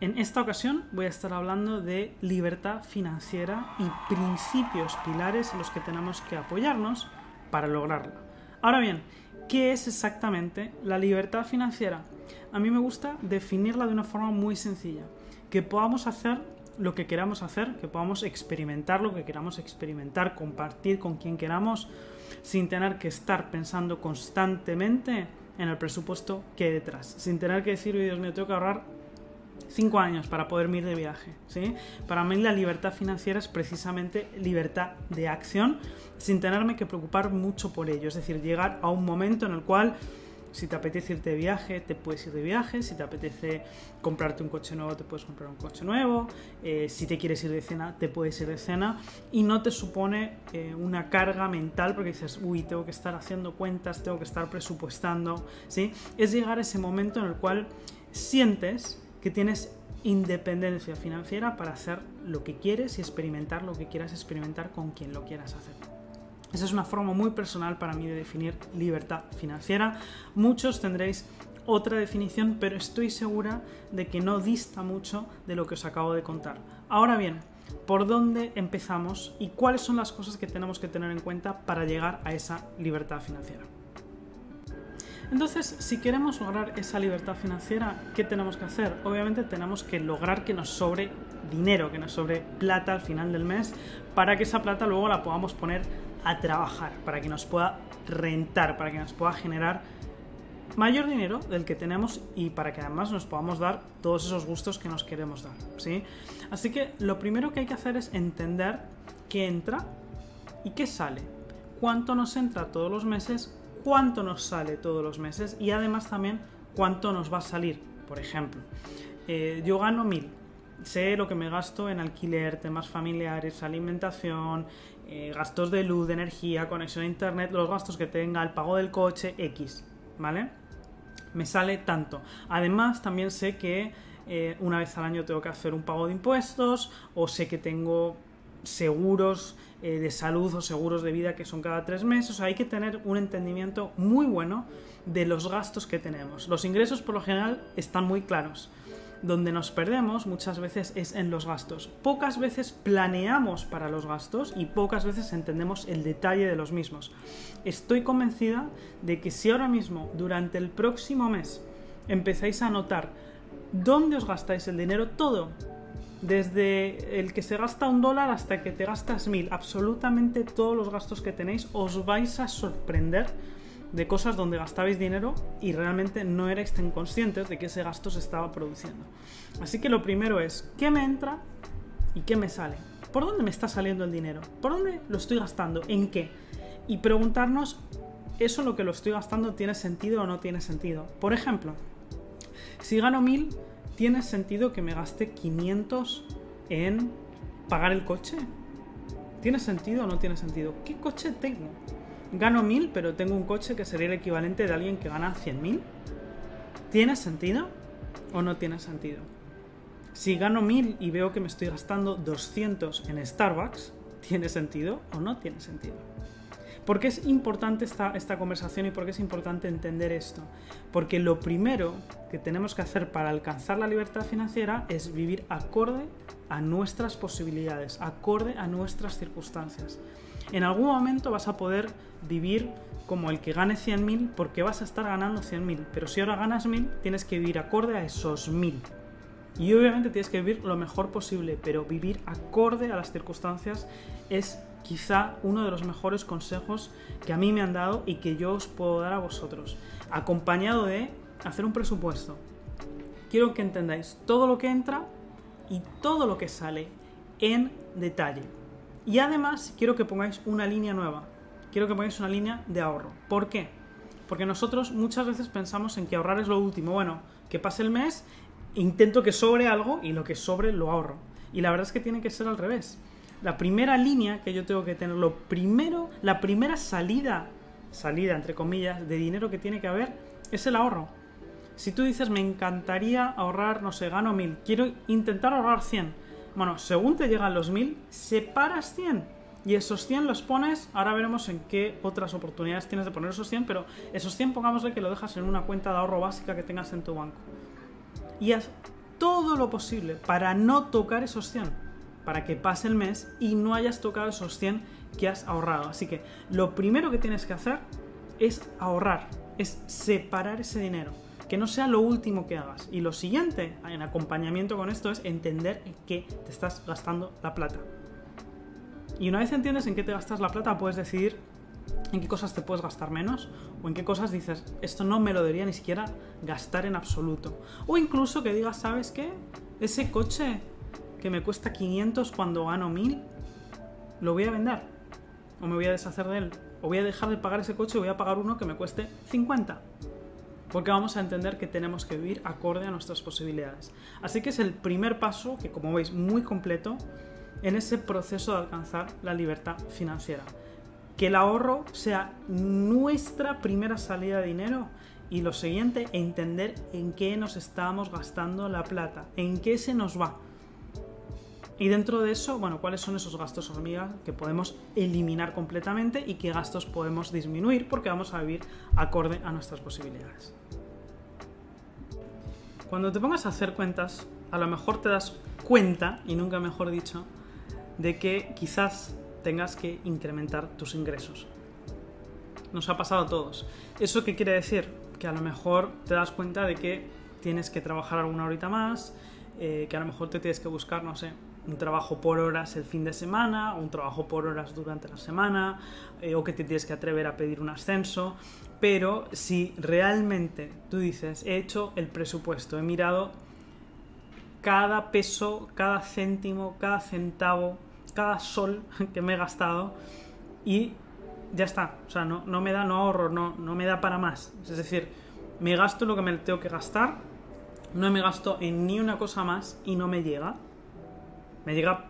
En esta ocasión voy a estar hablando de libertad financiera y principios pilares en los que tenemos que apoyarnos para lograrla. Ahora bien, ¿qué es exactamente la libertad financiera? A mí me gusta definirla de una forma muy sencilla, que podamos hacer lo que queramos hacer, que podamos experimentar lo que queramos experimentar, compartir con quien queramos, sin tener que estar pensando constantemente en el presupuesto que hay detrás, sin tener que decir, Dios mío, tengo que ahorrar 5 años para poderme ir de viaje, ¿sí? Para mí la libertad financiera es precisamente libertad de acción sin tenerme que preocupar mucho por ello, es decir, llegar a un momento en el cual si te apetece irte de viaje, te puedes ir de viaje, si te apetece comprarte un coche nuevo, te puedes comprar un coche nuevo, si te quieres ir de cena, te puedes ir de cena y no te supone una carga mental porque dices, uy, tengo que estar haciendo cuentas, tengo que estar presupuestando, ¿sí? Es llegar a ese momento en el cual sientes que tienes independencia financiera para hacer lo que quieres y experimentar lo que quieras experimentar con quien lo quieras hacer. Esa es una forma muy personal para mí de definir libertad financiera. Muchos tendréis otra definición, pero estoy segura de que no dista mucho de lo que os acabo de contar. Ahora bien, ¿por dónde empezamos y cuáles son las cosas que tenemos que tener en cuenta para llegar a esa libertad financiera? Entonces, si queremos lograr esa libertad financiera, ¿qué tenemos que hacer? Obviamente tenemos que lograr que nos sobre dinero, que nos sobre plata al final del mes, para que esa plata luego la podamos poner a trabajar, para que nos pueda rentar, para que nos pueda generar mayor dinero del que tenemos y para que además nos podamos dar todos esos gustos que nos queremos dar, ¿sí? Así que lo primero que hay que hacer es entender qué entra y qué sale, cuánto nos entra todos los meses, cuánto nos sale todos los meses y además también cuánto nos va a salir. Por ejemplo, yo gano 1000, sé lo que me gasto en alquiler, temas familiares, alimentación, gastos de luz, de energía, conexión a internet, los gastos que tenga, el pago del coche, X, ¿vale? Me sale tanto. Además también sé que una vez al año tengo que hacer un pago de impuestos, o sé que tengo seguros de salud o seguros de vida que son cada 3 meses. O sea, hay que tener un entendimiento muy bueno de los gastos que tenemos. Los ingresos por lo general están muy claros. Donde nos perdemos muchas veces es en los gastos. Pocas veces planeamos para los gastos y pocas veces entendemos el detalle de los mismos. Estoy convencida de que si ahora mismo, durante el próximo mes, empezáis a notar dónde os gastáis el dinero, todo, desde el que se gasta $1 hasta que te gastas 1000, absolutamente todos los gastos que tenéis, os vais a sorprender de cosas donde gastabais dinero y realmente no erais tan conscientes de que ese gasto se estaba produciendo. Así que lo primero es, ¿qué me entra y qué me sale? ¿Por dónde me está saliendo el dinero? ¿Por dónde lo estoy gastando? ¿En qué? Y preguntarnos, ¿eso lo que lo estoy gastando tiene sentido o no tiene sentido? Por ejemplo, si gano 1000, ¿tiene sentido que me gaste 500 en pagar el coche? ¿Tiene sentido o no tiene sentido? ¿Qué coche tengo? Gano 1000, pero tengo un coche que sería el equivalente de alguien que gana 100.000. ¿Tiene sentido o no tiene sentido? Si gano 1000 y veo que me estoy gastando 200 en Starbucks, ¿tiene sentido o no tiene sentido? ¿Por qué es importante esta conversación y por qué es importante entender esto? Porque lo primero que tenemos que hacer para alcanzar la libertad financiera es vivir acorde a nuestras posibilidades, acorde a nuestras circunstancias. En algún momento vas a poder vivir como el que gane 100.000 porque vas a estar ganando 100.000, pero si ahora ganas 1000, tienes que vivir acorde a esos 1000. Y obviamente tienes que vivir lo mejor posible, pero vivir acorde a las circunstancias es quizá uno de los mejores consejos que a mí me han dado y que yo os puedo dar a vosotros, acompañado de hacer un presupuesto. Quiero que entendáis todo lo que entra y todo lo que sale en detalle. Y además quiero que pongáis una línea nueva, quiero que pongáis una línea de ahorro. ¿Por qué? Porque nosotros muchas veces pensamos en que ahorrar es lo último. Bueno, que pase el mes, intento que sobre algo y lo que sobre lo ahorro. Y la verdad es que tiene que ser al revés. La primera línea que yo tengo que tener, la primera salida entre comillas, de dinero que tiene que haber es el ahorro. Si tú dices, me encantaría ahorrar, no sé, gano 1000, quiero intentar ahorrar 100. Bueno, según te llegan los 1000, separas 100 y esos 100 los pones, ahora veremos en qué otras oportunidades tienes de poner esos 100, pero esos 100 pongámosle que lo dejas en una cuenta de ahorro básica que tengas en tu banco. Y todo lo posible para no tocar esos 100, para que pase el mes y no hayas tocado esos 100 que has ahorrado. Así que lo primero que tienes que hacer es ahorrar, es separar ese dinero, que no sea lo último que hagas. Y lo siguiente, en acompañamiento con esto, es entender en qué te estás gastando la plata. Y una vez entiendes en qué te gastas la plata, puedes decidir en qué cosas te puedes gastar menos o en qué cosas dices, esto no me lo debería ni siquiera gastar en absoluto. O incluso que digas, ¿sabes qué? Ese coche que me cuesta 500 cuando gano 1000, lo voy a vender o me voy a deshacer de él. O voy a dejar de pagar ese coche y voy a pagar uno que me cueste 50. Porque vamos a entender que tenemos que vivir acorde a nuestras posibilidades. Así que es el primer paso, que como veis muy completo, en ese proceso de alcanzar la libertad financiera. Que el ahorro sea nuestra primera salida de dinero. Y lo siguiente, entender en qué nos estamos gastando la plata, en qué se nos va. Y dentro de eso, bueno, cuáles son esos gastos hormiga que podemos eliminar completamente y qué gastos podemos disminuir porque vamos a vivir acorde a nuestras posibilidades. Cuando te pongas a hacer cuentas, a lo mejor te das cuenta, y nunca mejor dicho, de que quizás tengas que incrementar tus ingresos. Nos ha pasado a todos. ¿Eso qué quiere decir? Que a lo mejor te das cuenta de que tienes que trabajar alguna horita más, que a lo mejor te tienes que buscar, no sé, un trabajo por horas el fin de semana, o un trabajo por horas durante la semana, o que te tienes que atrever a pedir un ascenso. Pero si realmente tú dices, he hecho el presupuesto, he mirado cada peso, cada céntimo, cada centavo, cada sol que me he gastado y ya está, o sea, no me da, no ahorro, no me da para más. Es decir, me gasto lo que me tengo que gastar, no me gasto en ni una cosa más y no me llega. Me llega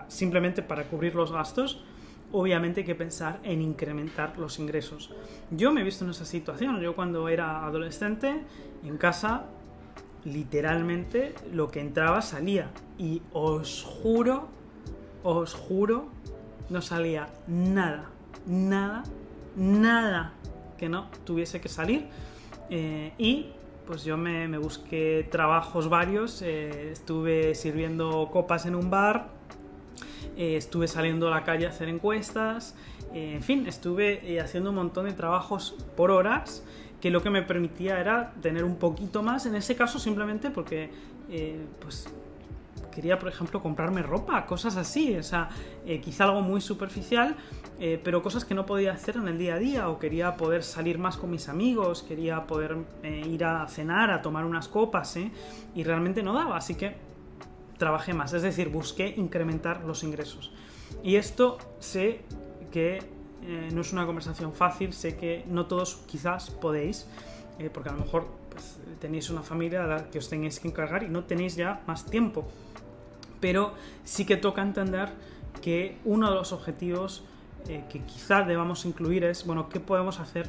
simplemente para cubrir los gastos. Obviamente hay que pensar en incrementar los ingresos. Yo me he visto en esa situación. Yo cuando era adolescente, en casa, literalmente lo que entraba salía. Y os juro, no salía nada que no tuviese que salir. Y pues yo me busqué trabajos varios, estuve sirviendo copas en un bar, estuve saliendo a la calle a hacer encuestas, en fin, estuve haciendo un montón de trabajos por horas que lo que me permitía era tener un poquito más, en ese caso simplemente porque pues quería, por ejemplo, comprarme ropa, cosas así, o sea, quizá algo muy superficial, pero cosas que no podía hacer en el día a día, o quería poder salir más con mis amigos, quería poder ir a cenar, a tomar unas copas, y realmente no daba, así que trabajé más, es decir, busqué incrementar los ingresos. Y esto sé que no es una conversación fácil, sé que no todos quizás podéis, porque a lo mejor pues, tenéis una familia a la que os tenéis que encargar y no tenéis ya más tiempo. Pero sí que toca entender que uno de los objetivos que quizás debamos incluir es, bueno, ¿qué podemos hacer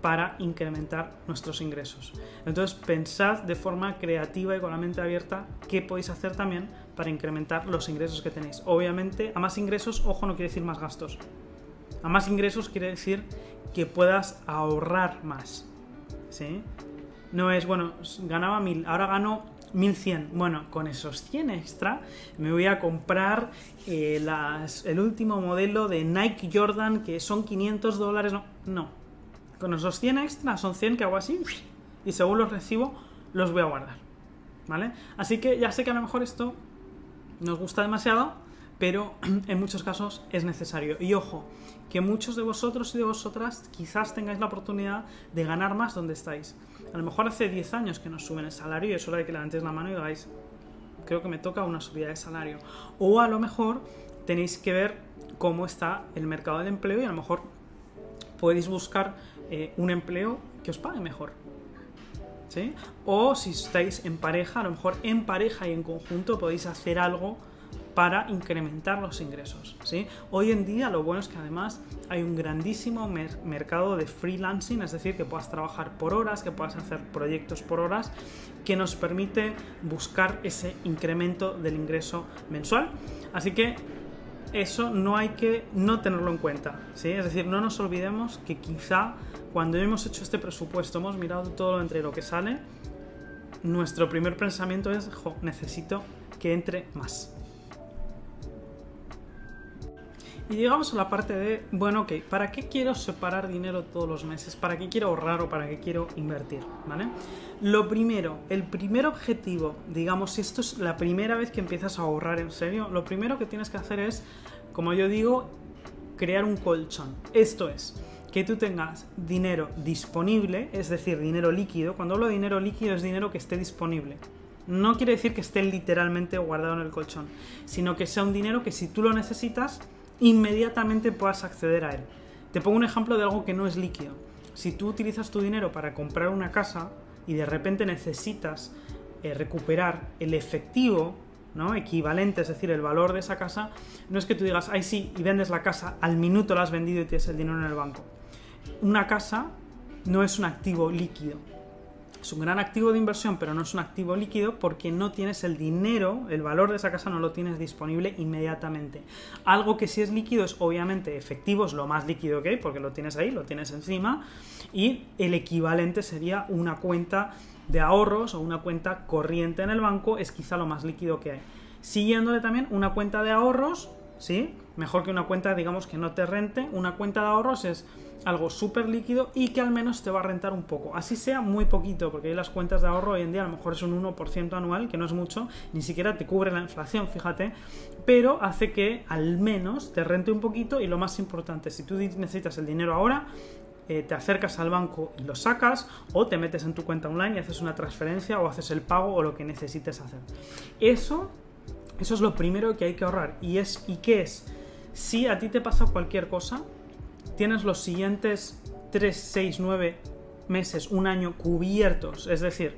para incrementar nuestros ingresos? Entonces pensad de forma creativa y con la mente abierta qué podéis hacer también para incrementar los ingresos que tenéis. Obviamente, a más ingresos, ojo, no quiere decir más gastos. A más ingresos quiere decir que puedas ahorrar más, ¿sí? No es, bueno, ganaba 1000, ahora gano 1100. Bueno, con esos 100 extra me voy a comprar el último modelo de Nike Jordan que son $500. No. Con esos 100 extra son 100 que hago así y según los recibo los voy a guardar, ¿vale? Así que ya sé que a lo mejor esto nos gusta demasiado, pero en muchos casos es necesario. Y ojo, que muchos de vosotros y de vosotras quizás tengáis la oportunidad de ganar más donde estáis. A lo mejor hace 10 años que nos suben el salario y es hora de que levantéis la mano y digáis, creo que me toca una subida de salario. O a lo mejor tenéis que ver cómo está el mercado del empleo y a lo mejor podéis buscar un empleo que os pague mejor, ¿sí? O si estáis en pareja, a lo mejor en pareja y en conjunto podéis hacer algo para incrementar los ingresos, ¿sí? Hoy en día lo bueno es que además hay un grandísimo mercado de freelancing, es decir, que puedas trabajar por horas, que puedas hacer proyectos por horas, que nos permite buscar ese incremento del ingreso mensual. Así que eso no hay que no tenerlo en cuenta, ¿sí? Es decir, no nos olvidemos que quizá cuando hemos hecho este presupuesto, hemos mirado todo entre lo que sale, nuestro primer pensamiento es, necesito que entre más. Y llegamos a la parte de, bueno, ok, ¿para qué quiero separar dinero todos los meses? ¿Para qué quiero ahorrar o para qué quiero invertir? ¿Vale? Lo primero, el primer objetivo, digamos, si esto es la primera vez que empiezas a ahorrar en serio, lo primero que tienes que hacer es, como yo digo, crear un colchón. Esto es, que tú tengas dinero disponible, es decir, dinero líquido. Cuando hablo de dinero líquido es dinero que esté disponible. No quiere decir que esté literalmente guardado en el colchón, sino que sea un dinero que si tú lo necesitas, inmediatamente puedas acceder a él. Te pongo un ejemplo de algo que no es líquido. Si tú utilizas tu dinero para comprar una casa y de repente necesitas recuperar el efectivo, ¿no?, equivalente, es decir, el valor de esa casa, no es que tú digas, ay sí, y vendes la casa, al minuto la has vendido y tienes el dinero en el banco. Una casa no es un activo líquido. Es un gran activo de inversión, pero no es un activo líquido porque no tienes el dinero, el valor de esa casa no lo tienes disponible inmediatamente. Algo que sí es líquido es obviamente efectivo, es lo más líquido que hay porque lo tienes ahí, lo tienes encima, y el equivalente sería una cuenta de ahorros o una cuenta corriente en el banco, es quizá lo más líquido que hay. Siguiéndole también una cuenta de ahorros, ¿sí? Mejor que una cuenta, digamos, que no te rente. Una cuenta de ahorros es algo súper líquido y que al menos te va a rentar un poco. Así sea muy poquito, porque las cuentas de ahorro hoy en día a lo mejor es un 1% anual, que no es mucho, ni siquiera te cubre la inflación, fíjate, pero hace que al menos te rente un poquito. Y lo más importante, si tú necesitas el dinero ahora, te acercas al banco y lo sacas, o te metes en tu cuenta online y haces una transferencia o haces el pago o lo que necesites hacer. Eso es lo primero que hay que ahorrar. ¿Y qué es? Si a ti te pasa cualquier cosa, tienes los siguientes 3, 6, 9 meses, un año cubiertos. Es decir,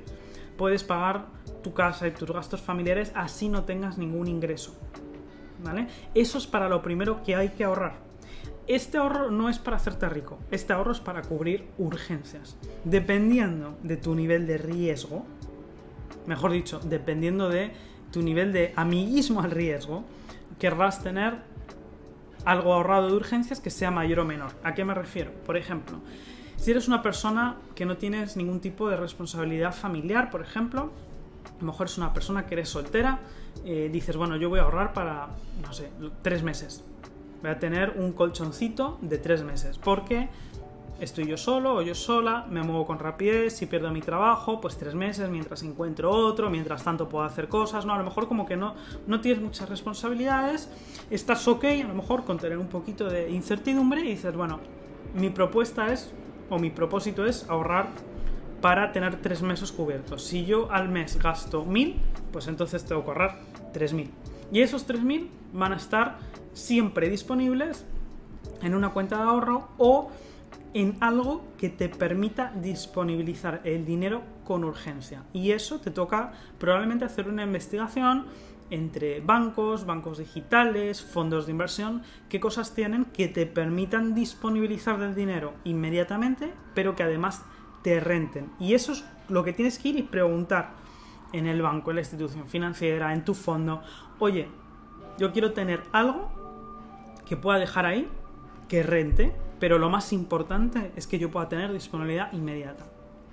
puedes pagar tu casa y tus gastos familiares así no tengas ningún ingreso, ¿vale? Eso es para lo primero que hay que ahorrar. Este ahorro no es para hacerte rico, este ahorro es para cubrir urgencias. Dependiendo de tu nivel de riesgo, mejor dicho, dependiendo de tu nivel de amiguismo al riesgo, querrás tener algo ahorrado de urgencias que sea mayor o menor. ¿A qué me refiero? Por ejemplo, si eres una persona que no tienes ningún tipo de responsabilidad familiar, por ejemplo, a lo mejor es una persona que eres soltera, dices, bueno, yo voy a ahorrar para, no sé, 3 meses. Voy a tener un colchoncito de 3 meses, porque estoy yo solo o yo sola, me muevo con rapidez, si pierdo mi trabajo, pues 3 meses mientras encuentro otro, mientras tanto puedo hacer cosas, ¿no? A lo mejor como que no tienes muchas responsabilidades, estás ok, a lo mejor con tener un poquito de incertidumbre y dices, bueno, mi propuesta es, o mi propósito es ahorrar para tener 3 meses cubiertos. Si yo al mes gasto 1.000, pues entonces tengo que ahorrar 3.000. Y esos 3.000 van a estar siempre disponibles en una cuenta de ahorro o en algo que te permita disponibilizar el dinero con urgencia. Y eso te toca probablemente hacer una investigación entre bancos digitales, fondos de inversión, qué cosas tienen que te permitan disponibilizar del dinero inmediatamente, pero que además te renten. Y eso es lo que tienes que ir y preguntar en el banco, en la institución financiera, en tu fondo. Oye, yo quiero tener algo que pueda dejar ahí, que rente, pero lo más importante es que yo pueda tener disponibilidad inmediata.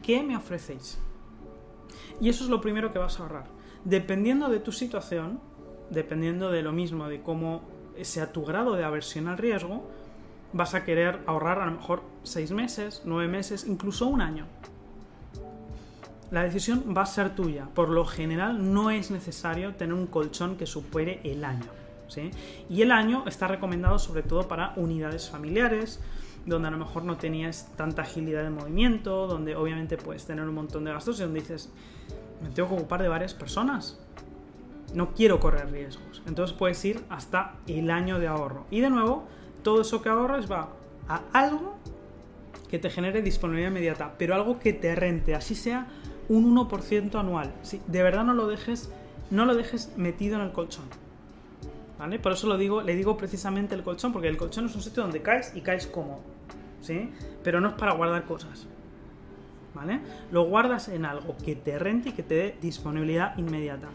¿Qué me ofrecéis? Y eso es lo primero que vas a ahorrar. Dependiendo de tu situación, dependiendo de lo mismo, de cómo sea tu grado de aversión al riesgo, vas a querer ahorrar a lo mejor 6 meses, 9 meses, incluso un año. La decisión va a ser tuya. Por lo general no es necesario tener un colchón que supere el año, ¿sí? Y el año está recomendado sobre todo para unidades familiares, donde a lo mejor no tenías tanta agilidad de movimiento, donde obviamente puedes tener un montón de gastos y donde dices, me tengo que ocupar de varias personas, no quiero correr riesgos. Entonces puedes ir hasta el año de ahorro. Y de nuevo, todo eso que ahorres va a algo que te genere disponibilidad inmediata, pero algo que te rente, así sea un 1% anual. ¿Sí? De verdad no lo dejes metido en el colchón, ¿vale? Por eso le digo precisamente el colchón, porque el colchón es un sitio donde caes y caes cómodo, ¿sí? Pero no es para guardar cosas, ¿vale? Lo guardas en algo que te rente y que te dé disponibilidad inmediata.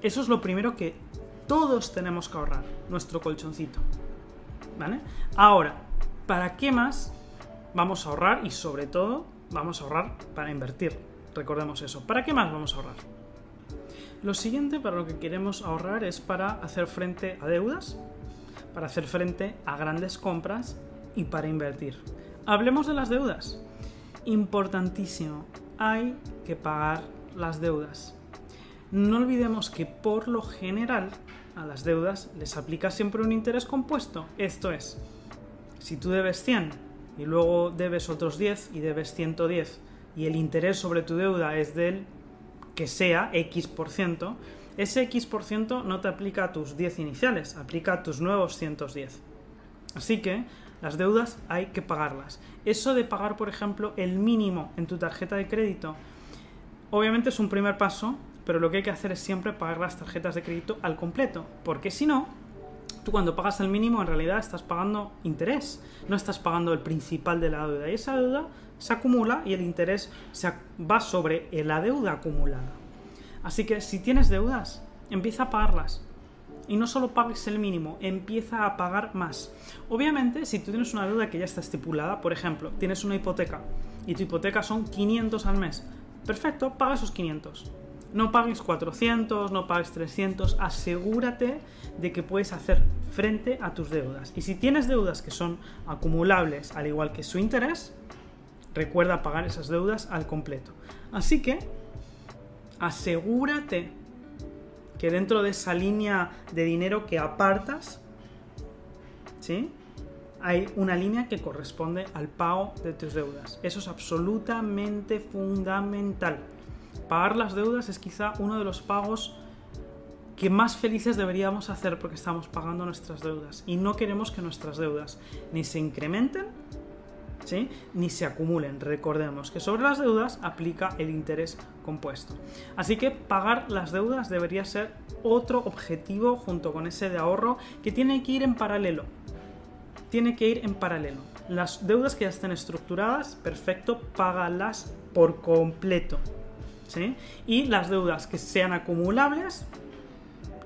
Eso es lo primero que todos tenemos que ahorrar, nuestro colchoncito, ¿vale? Ahora, ¿para qué más vamos a ahorrar? Y sobre todo, vamos a ahorrar para invertir. recordemos eso. ¿Para qué más vamos a ahorrar? Lo siguiente para lo que queremos ahorrar es para hacer frente a deudas, para hacer frente a grandes compras y para invertir. Hablemos de las deudas. Importantísimo, hay que pagar las deudas. No olvidemos que por lo general a las deudas les aplica siempre un interés compuesto. Esto es, si tú debes 100 y luego debes otros 10 y debes 110 y el interés sobre tu deuda es del que sea X%, ese X% no te aplica a tus 10 iniciales, aplica a tus nuevos 110. Así que las deudas hay que pagarlas. Eso de pagar, por ejemplo, el mínimo en tu tarjeta de crédito, obviamente es un primer paso, pero lo que hay que hacer es siempre pagar las tarjetas de crédito al completo, porque si no, tú cuando pagas el mínimo en realidad estás pagando interés, no estás pagando el principal de la deuda, y esa deuda se acumula y el interés va sobre la deuda acumulada. Así que si tienes deudas, empieza a pagarlas. Y no solo pagues el mínimo, empieza a pagar más. Obviamente, si tú tienes una deuda que ya está estipulada, por ejemplo, tienes una hipoteca y tu hipoteca son 500 al mes, perfecto, paga esos 500. No pagues 400, no pagues 300, asegúrate de que puedes hacer frente a tus deudas. Y si tienes deudas que son acumulables, al igual que su interés, recuerda pagar esas deudas al completo. Así que, asegúrate que dentro de esa línea de dinero que apartas, ¿sí?, hay una línea que corresponde al pago de tus deudas. Eso es absolutamente fundamental. Pagar las deudas es quizá uno de los pagos que más felices deberíamos hacer porque estamos pagando nuestras deudas y no queremos que nuestras deudas ni se incrementen, ¿sí?, ni se acumulen. Recordemos que sobre las deudas aplica el interés compuesto. Así que pagar las deudas debería ser otro objetivo junto con ese de ahorro que tiene que ir en paralelo. Tiene que ir en paralelo. Las deudas que ya estén estructuradas, perfecto, págalas por completo, ¿sí? Y las deudas que sean acumulables,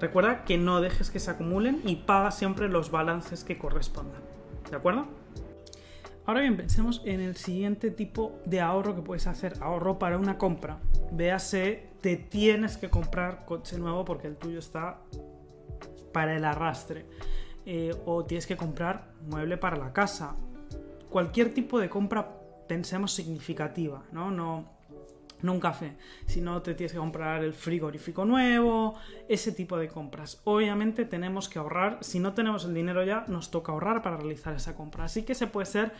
recuerda que no dejes que se acumulen y paga siempre los balances que correspondan. ¿De acuerdo? Ahora bien, pensemos en el siguiente tipo de ahorro que puedes hacer. Ahorro para una compra. Véase, te tienes que comprar coche nuevo porque el tuyo está para el arrastre. O tienes que comprar mueble para la casa. Cualquier tipo de compra, pensemos, significativa, ¿no? No un café, sino te tienes que comprar el frigorífico nuevo, ese tipo de compras. Obviamente tenemos que ahorrar, si no tenemos el dinero ya, nos toca ahorrar para realizar esa compra. Así que ese puede ser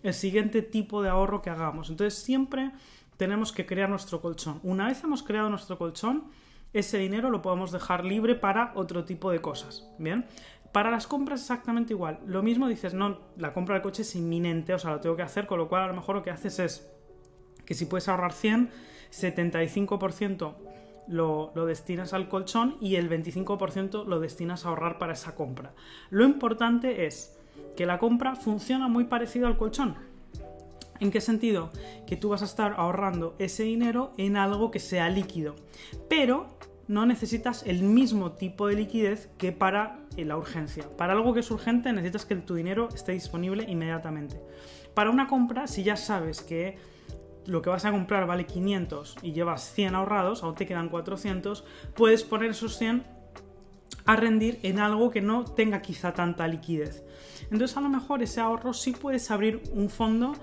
el siguiente tipo de ahorro que hagamos. Entonces siempre tenemos que crear nuestro colchón. Una vez hemos creado nuestro colchón, ese dinero lo podemos dejar libre para otro tipo de cosas. Bien, para las compras exactamente igual. Lo mismo dices, no, la compra del coche es inminente, o sea, lo tengo que hacer, con lo cual a lo mejor lo que haces es que si puedes ahorrar 100, 75% lo destinas al colchón y el 25% lo destinas a ahorrar para esa compra. Lo importante es que la compra funciona muy parecido al colchón. ¿En qué sentido? Que tú vas a estar ahorrando ese dinero en algo que sea líquido, pero no necesitas el mismo tipo de liquidez que para la urgencia. Para algo que es urgente necesitas que tu dinero esté disponible inmediatamente. Para una compra, si ya sabes que lo que vas a comprar vale 500 y llevas 100 ahorrados, aún te quedan 400, puedes poner esos 100 a rendir en algo que no tenga quizá tanta liquidez. Entonces a lo mejor ese ahorro sí puedes abrir un fondo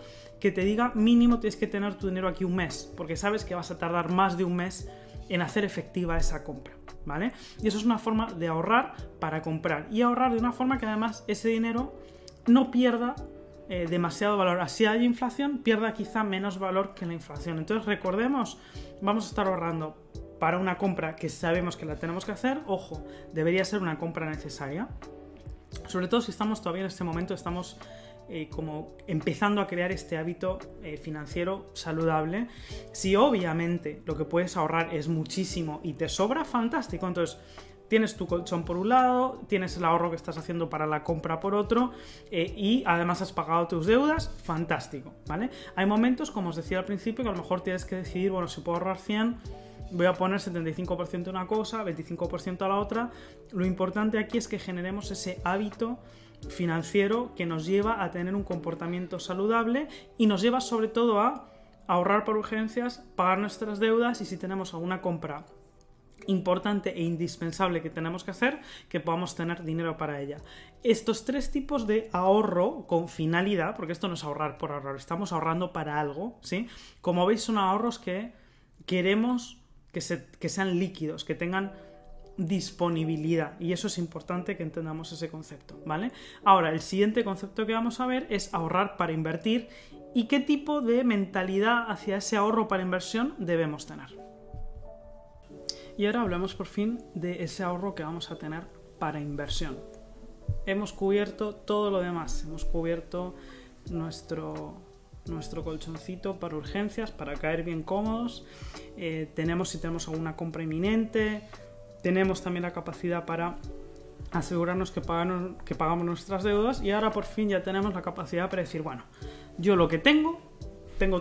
que te diga mínimo tienes que tener tu dinero aquí un mes, porque sabes que vas a tardar más de un mes en hacer efectiva esa compra, ¿vale? Y eso es una forma de ahorrar para comprar y ahorrar de una forma que además ese dinero no pierda demasiado valor. Así hay inflación, pierda quizá menos valor que la inflación. Entonces recordemos, vamos a estar ahorrando para una compra que sabemos que la tenemos que hacer. Ojo, debería ser una compra necesaria, sobre todo si estamos todavía en este momento, estamos como empezando a crear este hábito financiero saludable. Si obviamente lo que puedes ahorrar es muchísimo y te sobra, fantástico. Entonces tienes tu colchón por un lado, tienes el ahorro que estás haciendo para la compra por otro y además has pagado tus deudas, fantástico, ¿vale? Hay momentos, como os decía al principio, que a lo mejor tienes que decidir, bueno, si puedo ahorrar 100, voy a poner 75% a una cosa, 25% a la otra. Lo importante aquí es que generemos ese hábito financiero que nos lleva a tener un comportamiento saludable y nos lleva sobre todo a ahorrar por urgencias, pagar nuestras deudas y si tenemos alguna compra importante e indispensable que tenemos que hacer, que podamos tener dinero para ella. Estos 3 tipos de ahorro con finalidad, porque esto no es ahorrar por ahorrar, estamos ahorrando para algo, ¿sí? Como veis, son ahorros que queremos que sean líquidos, que tengan disponibilidad, y eso es importante que entendamos ese concepto, ¿vale? Ahora, el siguiente concepto que vamos a ver es ahorrar para invertir y qué tipo de mentalidad hacia ese ahorro para inversión debemos tener. Y ahora hablamos por fin de ese ahorro que vamos a tener para inversión. Hemos cubierto todo lo demás, hemos cubierto nuestro colchoncito para urgencias, para caer bien cómodos, si tenemos alguna compra inminente, tenemos también la capacidad para asegurarnos que pagamos nuestras deudas, y ahora por fin ya tenemos la capacidad para decir, bueno, yo lo que tengo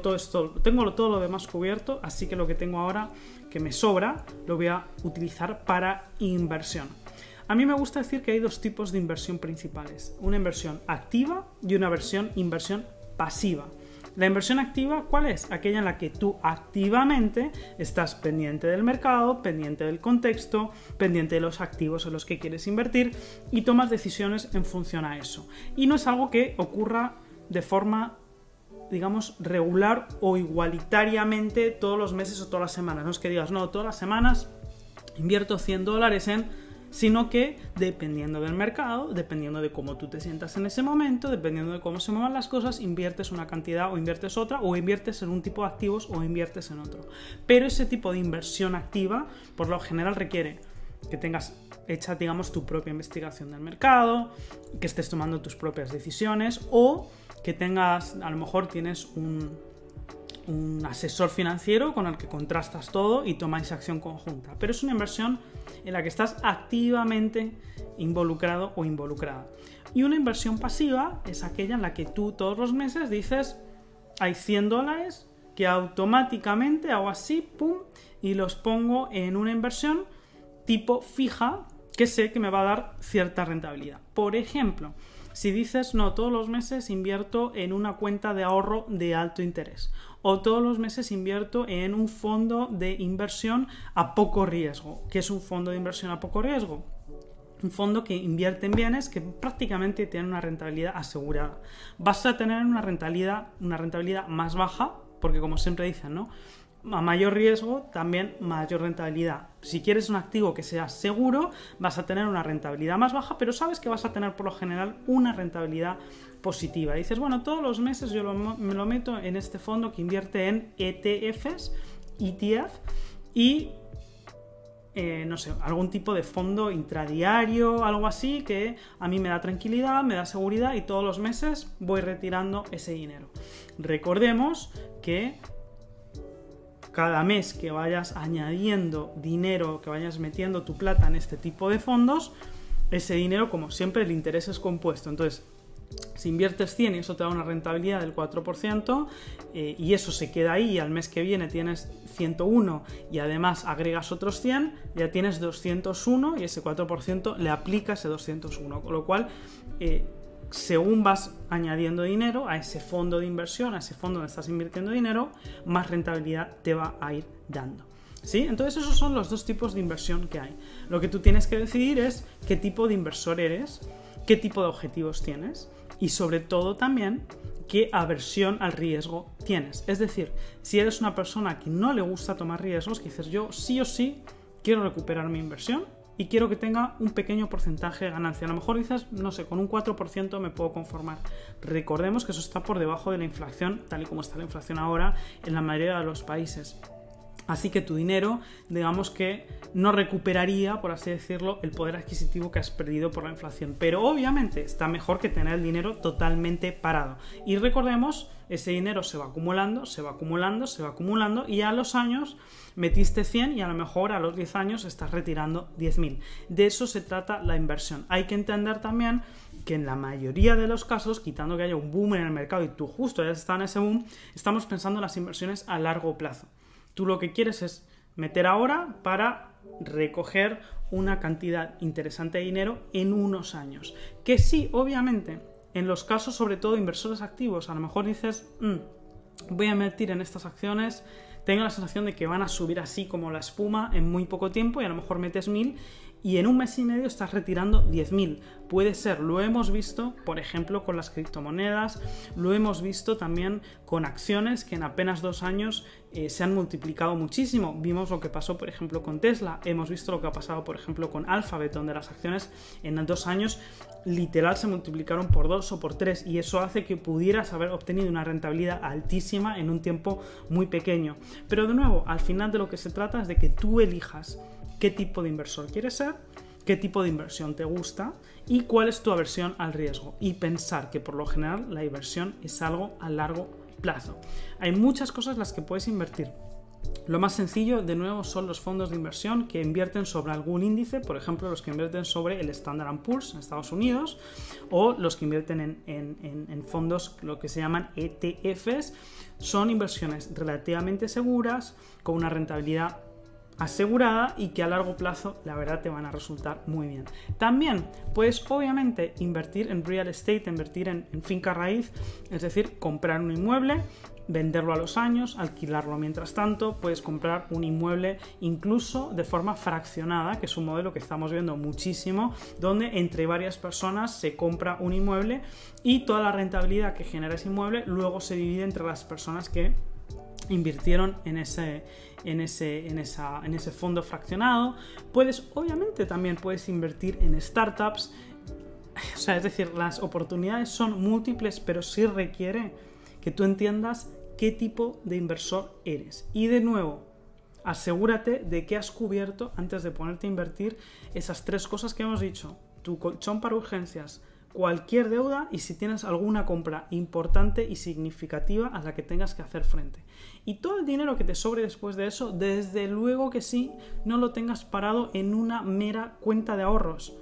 todo esto, tengo todo lo demás cubierto, así que lo que tengo ahora que me sobra lo voy a utilizar para inversión. A mí me gusta decir que hay 2 tipos de inversión principales, una inversión activa y una inversión pasiva. La inversión activa, ¿cuál es? Aquella en la que tú activamente estás pendiente del mercado, pendiente del contexto, pendiente de los activos en los que quieres invertir y tomas decisiones en función a eso. Y no es algo que ocurra de forma, digamos, regular o igualitariamente todos los meses o todas las semanas. No es que digas, no, todas las semanas invierto $100 en... sino que dependiendo del mercado, dependiendo de cómo tú te sientas en ese momento, dependiendo de cómo se muevan las cosas, inviertes una cantidad o inviertes otra, o inviertes en un tipo de activos o inviertes en otro. Pero ese tipo de inversión activa, por lo general, requiere que tengas hecha, digamos, tu propia investigación del mercado, que estés tomando tus propias decisiones, o que tengas, a lo mejor tienes un asesor financiero con el que contrastas todo y tomáis acción conjunta. Pero es una inversión en la que estás activamente involucrado o involucrada. Y una inversión pasiva es aquella en la que tú todos los meses dices, hay $100 que automáticamente hago así, pum, y los pongo en una inversión tipo fija que sé que me va a dar cierta rentabilidad. Por ejemplo, si dices, no, todos los meses invierto en una cuenta de ahorro de alto interés, o todos los meses invierto en un fondo de inversión a poco riesgo. ¿Qué es un fondo de inversión a poco riesgo? Un fondo que invierte en bienes que prácticamente tienen una rentabilidad asegurada. Vas a tener una rentabilidad más baja, porque como siempre dicen, ¿no?, a mayor riesgo, también mayor rentabilidad. Si quieres un activo que sea seguro, vas a tener una rentabilidad más baja, pero sabes que vas a tener por lo general una rentabilidad positiva. Y dices, bueno, todos los meses yo me lo meto en este fondo que invierte en ETFs, ETF y no sé, algún tipo de fondo intradiario, algo así, que a mí me da tranquilidad, me da seguridad y todos los meses voy retirando ese dinero. Recordemos que cada mes que vayas añadiendo dinero, que vayas metiendo tu plata en este tipo de fondos, ese dinero, como siempre, el interés es compuesto. Entonces, si inviertes 100 y eso te da una rentabilidad del 4%, y eso se queda ahí y al mes que viene tienes 101 y además agregas otros 100, ya tienes 201 y ese 4% le aplica ese 201. Con lo cual, según vas añadiendo dinero a ese fondo de inversión, a ese fondo donde estás invirtiendo dinero, más rentabilidad te va a ir dando. ¿Sí? Entonces esos son los 2 tipos de inversión que hay. Lo que tú tienes que decidir es qué tipo de inversor eres, qué tipo de objetivos tienes y sobre todo también qué aversión al riesgo tienes. Es decir, si eres una persona que no le gusta tomar riesgos, que dices, yo sí o sí quiero recuperar mi inversión y quiero que tenga un pequeño porcentaje de ganancia. A lo mejor dices, no sé, con un 4% me puedo conformar. Recordemos que eso está por debajo de la inflación, tal y como está la inflación ahora en la mayoría de los países. Así que tu dinero, digamos que no recuperaría, por así decirlo, el poder adquisitivo que has perdido por la inflación. Pero obviamente está mejor que tener el dinero totalmente parado. Y recordemos, ese dinero se va acumulando, se va acumulando, se va acumulando y a los años metiste 100 y a lo mejor a los 10 años estás retirando 10.000. De eso se trata la inversión. Hay que entender también que en la mayoría de los casos, quitando que haya un boom en el mercado y tú justo ya estás en ese boom, estamos pensando en las inversiones a largo plazo. Tú lo que quieres es meter ahora para recoger una cantidad interesante de dinero en unos años. Que sí, obviamente, en los casos sobre todo de inversores activos, a lo mejor dices, voy a invertir en estas acciones, tengo la sensación de que van a subir así como la espuma en muy poco tiempo y a lo mejor metes 1000 y en un mes y medio estás retirando 10.000. Puede ser, lo hemos visto, por ejemplo, con las criptomonedas, lo hemos visto también con acciones que en apenas 2 años se han multiplicado muchísimo. Vimos lo que pasó, por ejemplo, con Tesla, hemos visto lo que ha pasado, por ejemplo, con Alphabet, donde las acciones en 2 años literal se multiplicaron por 2 o por 3 y eso hace que pudieras haber obtenido una rentabilidad altísima en un tiempo muy pequeño. Pero de nuevo, al final de lo que se trata es de que tú elijas qué tipo de inversor quieres ser, qué tipo de inversión te gusta y cuál es tu aversión al riesgo. Y pensar que por lo general la inversión es algo a largo plazo. Hay muchas cosas en las que puedes invertir. Lo más sencillo, de nuevo, son los fondos de inversión que invierten sobre algún índice, por ejemplo, los que invierten sobre el Standard & Poor's en Estados Unidos o los que invierten en fondos, lo que se llaman ETFs. Son inversiones relativamente seguras, con una rentabilidad asegurada y que a largo plazo la verdad te van a resultar muy bien. También puedes obviamente invertir en real estate, invertir en finca raíz, es decir, comprar un inmueble, venderlo a los años, alquilarlo mientras tanto, puedes comprar un inmueble incluso de forma fraccionada, que es un modelo que estamos viendo muchísimo, donde entre varias personas se compra un inmueble y toda la rentabilidad que genera ese inmueble luego se divide entre las personas que invirtieron en ese fondo fraccionado. Obviamente también puedes invertir en startups, o sea, es decir, las oportunidades son múltiples, pero sí requiere que tú entiendas qué tipo de inversor eres. Y de nuevo, asegúrate de que has cubierto, antes de ponerte a invertir, esas 3 cosas que hemos dicho: tu colchón para urgencias, cualquier deuda y si tienes alguna compra importante y significativa a la que tengas que hacer frente. Y todo el dinero que te sobre después de eso, desde luego que sí, no lo tengas parado en una mera cuenta de ahorros.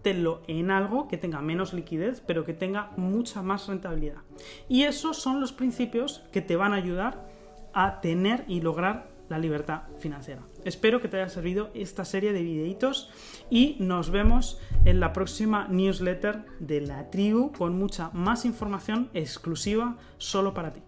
Tenlo en algo que tenga menos liquidez, pero que tenga mucha más rentabilidad. Y esos son los principios que te van a ayudar a tener y lograr la libertad financiera. Espero que te haya servido esta serie de videitos y nos vemos en la próxima newsletter de La Tribu con mucha más información exclusiva solo para ti.